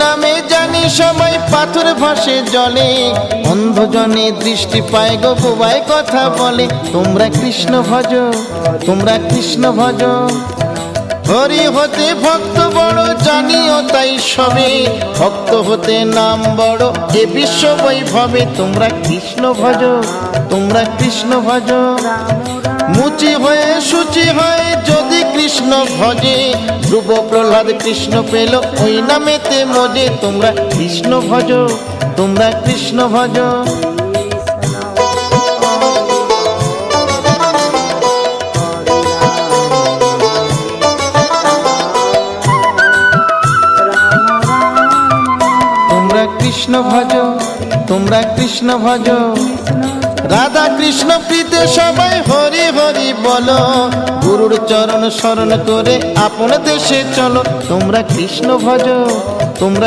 নামে জানি সবাই পাথর ভাসে জলে, অন্ধজনে দৃষ্টি পায় গো বোবায় কথা বলে। তোমরা কৃষ্ণ ভজ, তোমরা কৃষ্ণ ভজ। হরি হতে ভক্ত বড় জানিও তাই সবে, ভক্ত হতে নাম বড় এ বিশ্ব বৈভবে। তোমরা কৃষ্ণ ভজ, তোমরা কৃষ্ণ ভজ। মুচি হয়ে শুচি হয়ে যদি কৃষ্ণ ভজে, ধ্রুব প্রহ্লাদ কৃষ্ণ পেল ওই নামেতে মজে। তোমরা কৃষ্ণ ভজ, তোমরা কৃষ্ণ ভজ। তোমরা কৃষ্ণ ভজ, তোমরা কৃষ্ণ ভজ। রাধা কৃষ্ণ প্রীতে সবাই হরি হরি বলো, গুরুর চরণ শরণ করে আপন দেশে চলো। তোমরা কৃষ্ণ ভজ, তোমরা